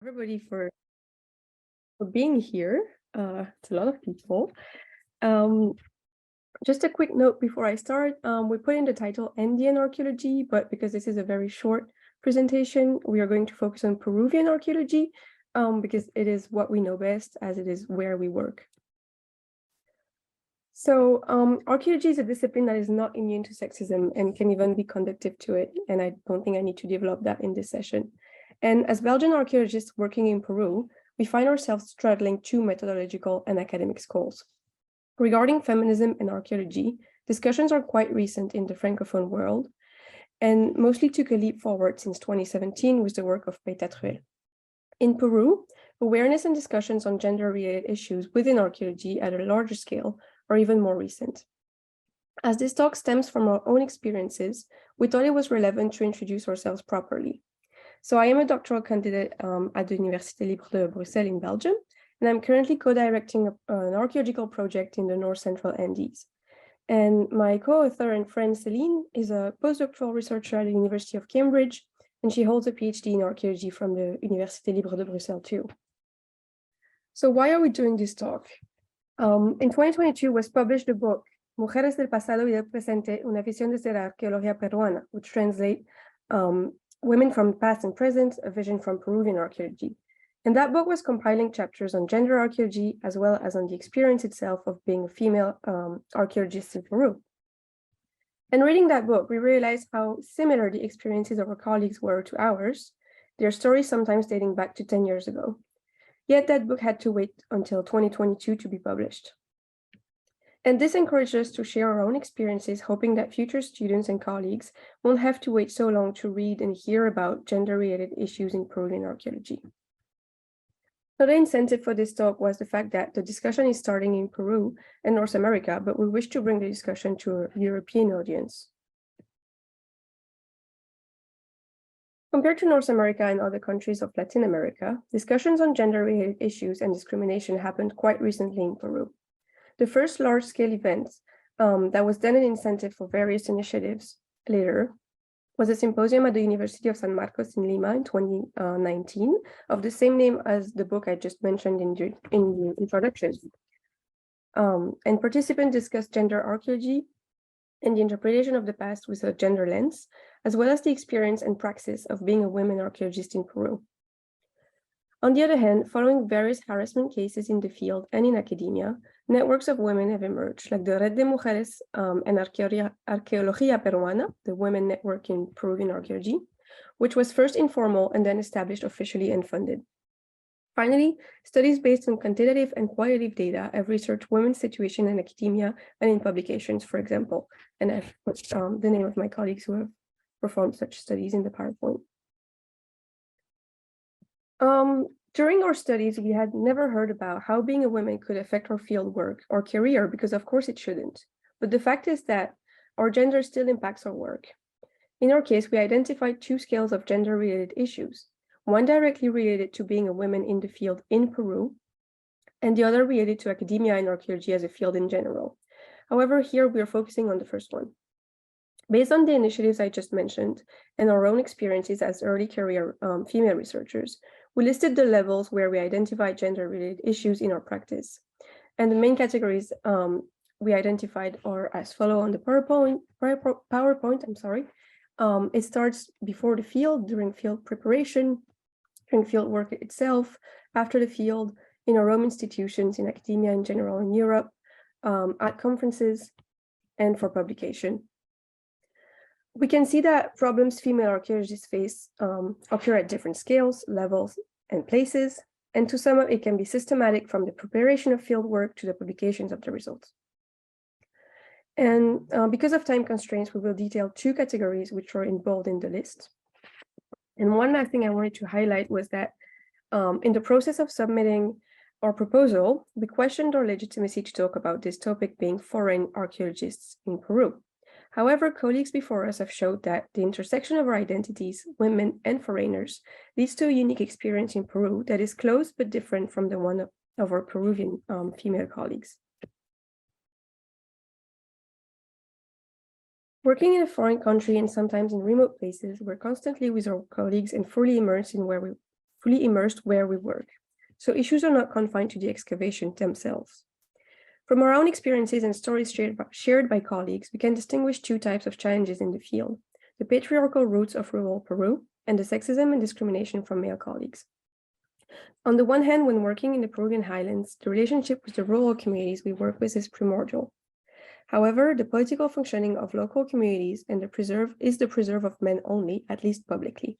everybody for being here. It's a lot of people. Just a quick note before I start, we put in the title Andean Archaeology, but because this is a very short presentation, we are going to focus on Peruvian archaeology because it is what we know best, as it is where we work. So archaeology is a discipline that is not immune to sexism and can even be conducive to it. And I don't think I need to develop that in this session. And as Belgian archaeologists working in Peru, we find ourselves straddling two methodological and academic schools. Regarding feminism and archaeology, discussions are quite recent in the Francophone world and mostly took a leap forward since 2017 with the work of Peitatruel. In Peru, awareness and discussions on gender-related issues within archaeology at a larger scale are even more recent. As this talk stems from our own experiences, we thought it was relevant to introduce ourselves properly. So I am a doctoral candidate at the Université Libre de Bruxelles in Belgium, and I'm currently co-directing an archaeological project in the North Central Andes. And my co-author and friend Céline is a postdoctoral researcher at the University of Cambridge, and she holds a PhD in archaeology from the Université Libre de Bruxelles too. So why are we doing this talk? In 2022 was published the book Mujeres del Pasado y del Presente, una visión desde la arqueología peruana, which translates Women from the Past and Present, a vision from Peruvian archaeology. And that book was compiling chapters on gender archaeology, as well as on the experience itself of being a female archaeologist in Peru. And reading that book, we realized how similar the experiences of our colleagues were to ours, their stories sometimes dating back to 10 years ago. Yet that book had to wait until 2022 to be published. And this encouraged us to share our own experiences, hoping that future students and colleagues won't have to wait so long to read and hear about gender-related issues in Peruvian archaeology. Another incentive for this talk was the fact that the discussion is starting in Peru and North America, but we wish to bring the discussion to a European audience. Compared to North America and other countries of Latin America, discussions on gender-related issues and discrimination happened quite recently in Peru. The first large-scale event that was then an incentive for various initiatives later was a symposium at the University of San Marcos in Lima in 2019 of the same name as the book I just mentioned in the introduction. And participants discussed gender archaeology and the interpretation of the past with a gender lens, as well as the experience and praxis of being a women archaeologist in Peru. On the other hand, following various harassment cases in the field and in academia, networks of women have emerged, like the Red de Mujeres en Arqueología Peruana, the Women Network in Peruvian Archaeology, which was first informal and then established officially and funded. Finally, studies based on quantitative and qualitative data have researched women's situation in academia and in publications, for example, and I've put the name of my colleagues who have performed such studies in the PowerPoint. During our studies, we had never heard about how being a woman could affect our field work or career, because of course it shouldn't. But the fact is that our gender still impacts our work. In our case, we identified two scales of gender-related issues, one directly related to being a woman in the field in Peru, and the other related to academia and archaeology as a field in general. However, here we are focusing on the first one. Based on the initiatives I just mentioned and our own experiences as early career female researchers, we listed the levels where we identified gender-related issues in our practice. And the main categories we identified are as follow on the PowerPoint. It starts before the field, during field preparation, during field work itself, after the field, in our own institutions, in academia in general in Europe, at conferences, and for publication. We can see that problems female archaeologists face occur at different scales, levels, and places. And to sum up, it can be systematic from the preparation of field work to the publications of the results. And because of time constraints, we will detail two categories which are in bold in the list. And one last thing I wanted to highlight was that in the process of submitting our proposal, we questioned our legitimacy to talk about this topic being foreign archaeologists in Peru. However, colleagues before us have showed that the intersection of our identities, women and foreigners, leads to a unique experience in Peru that is close but different from the one of our Peruvian female colleagues. Working in a foreign country and sometimes in remote places, we're constantly with our colleagues and fully immersed in where we fully immersed where we work. So issues are not confined to the excavation themselves. From our own experiences and stories shared by colleagues, we can distinguish two types of challenges in the field: the patriarchal roots of rural Peru and the sexism and discrimination from male colleagues. On the one hand, when working in the Peruvian highlands, the relationship with the rural communities we work with is primordial. However, the political functioning of local communities and the preserve of men only, at least publicly.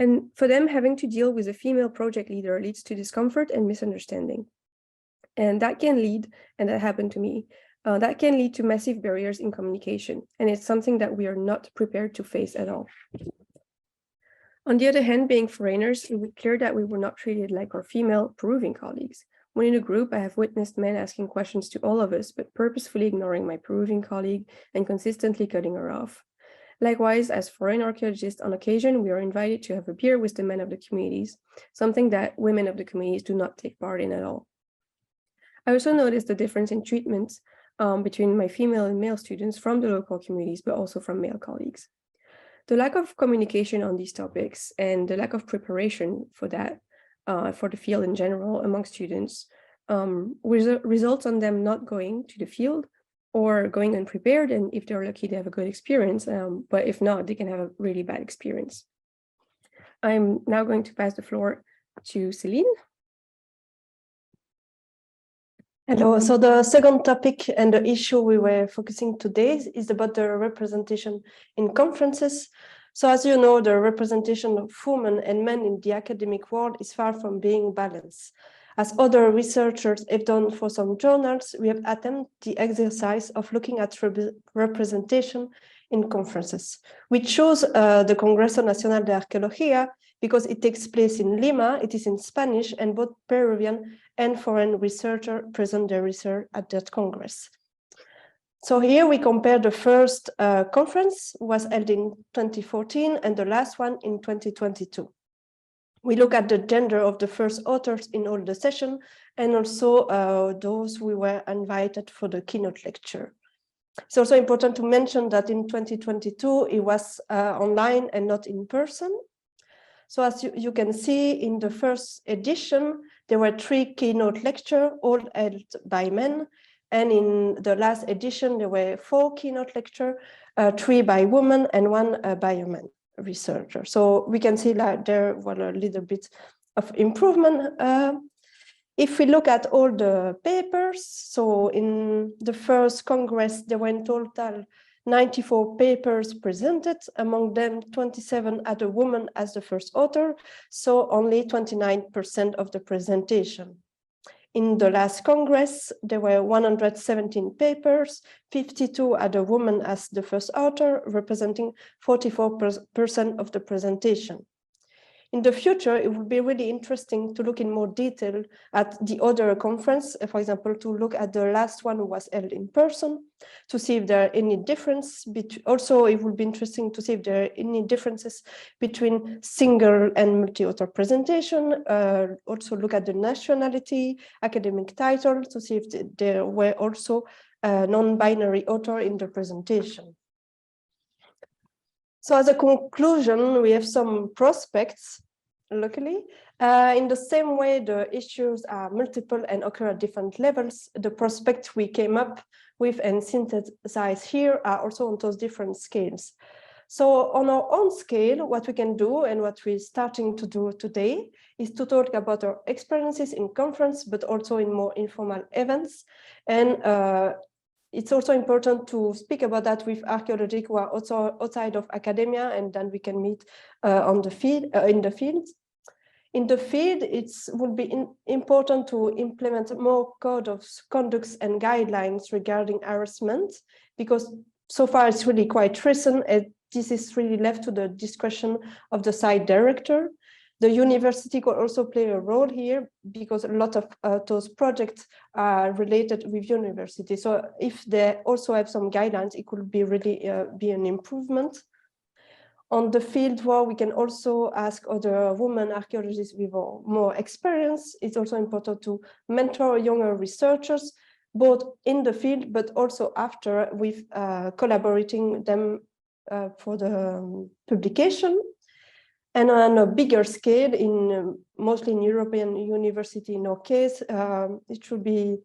And for them, having to deal with a female project leader leads to discomfort and misunderstanding. And that can lead, and that happened to me, that can lead to massive barriers in communication. And it's something that we are not prepared to face at all. On the other hand, being foreigners, it was clear that we were not treated like our female Peruvian colleagues. When in a group, I have witnessed men asking questions to all of us, but purposefully ignoring my Peruvian colleague and consistently cutting her off. Likewise, as foreign archaeologists, on occasion, we are invited to have a beer with the men of the communities, something that women of the communities do not take part in at all. I also noticed the difference in treatment between my female and male students from the local communities, but also from male colleagues. The lack of communication on these topics and the lack of preparation for that, for the field in general among students, results on them not going to the field or going unprepared, and if they're lucky, they have a good experience, but if not, they can have a really bad experience. I'm now going to pass the floor to Céline. Hello, so the second topic and the issue we were focusing today is about the representation in conferences. So as you know, the representation of women and men in the academic world is far from being balanced. As other researchers have done for some journals, we have attempted the exercise of looking at representation in conferences. We chose the Congreso Nacional de Arqueología because it takes place in Lima, it is in Spanish, and both Peruvian and foreign researchers present their research at that Congress. So here we compare the first conference was held in 2014 and the last one in 2022. We look at the gender of the first authors in all the session and also those who were invited for the keynote lecture. It's also important to mention that in 2022, it was online and not in person. So as you can see in the first edition, there were 3 keynote lectures, all held by men. And in the last edition, there were 4 keynote lectures, 3 by women and 1 by a man researcher. So we can see that there was a little bit of improvement. If we look at all the papers, so in the first Congress, there were in total 94 papers presented, among them 27 had a woman as the first author, so only 29% of the presentation. In the last Congress, there were 117 papers, 52 had a woman as the first author, representing 44% of the presentation. In the future, it would be really interesting to look in more detail at the other conference, for example, to look at the last one who was held in person, to see if there are any difference. Also, it would be interesting to see if there are any differences between single and multi-author presentation, also look at the nationality, academic title, to see if there were also non-binary author in the presentation. So as a conclusion, we have some prospects, luckily. In the same way, the issues are multiple and occur at different levels. The prospects we came up with and synthesized here are also on those different scales. So on our own scale, what we can do and what we're starting to do today is to talk about our experiences in conference, but also in more informal events. And it's also important to speak about that with archaeologists who are also outside of academia, and then we can meet on the field, in the field. In the field, it would be important to implement more code of conducts and guidelines regarding harassment, because so far it's really quite recent, and this is really left to the discretion of the site director. The university could also play a role here because a lot of those projects are related with university. So if they also have some guidelines, it could be really be an improvement. On the field where we can also ask other women archaeologists with more experience. It's also important to mentor younger researchers, both in the field, but also after with collaborating them for the publication. And on a bigger scale, mostly in European university in our case, it should be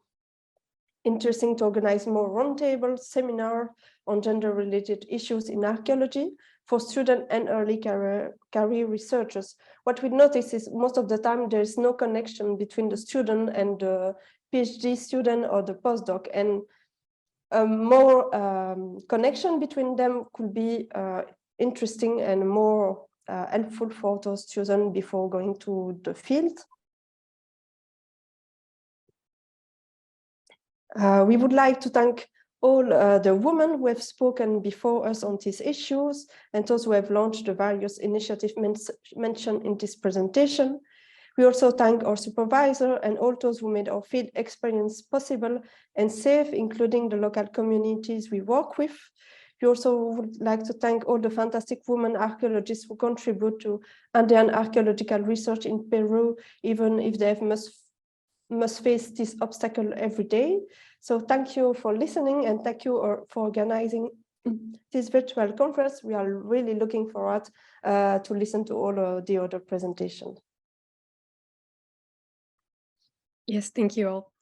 interesting to organize more roundtable seminar on gender-related issues in archaeology for student and early career researchers. What we notice is most of the time there is no connection between the student and the PhD student or the postdoc, and more connection between them could be interesting and more helpful for those students before going to the field. We would like to thank all the women who have spoken before us on these issues and those who have launched the various initiatives mentioned in this presentation. We also thank our supervisor and all those who made our field experience possible and safe, including the local communities we work with. We also would like to thank all the fantastic women archaeologists who contribute to Andean archaeological research in Peru, even if they must face this obstacle every day. So thank you for listening, and thank you for organizing this virtual conference. We are really looking forward to listen to all the other presentations. Yes, thank you all.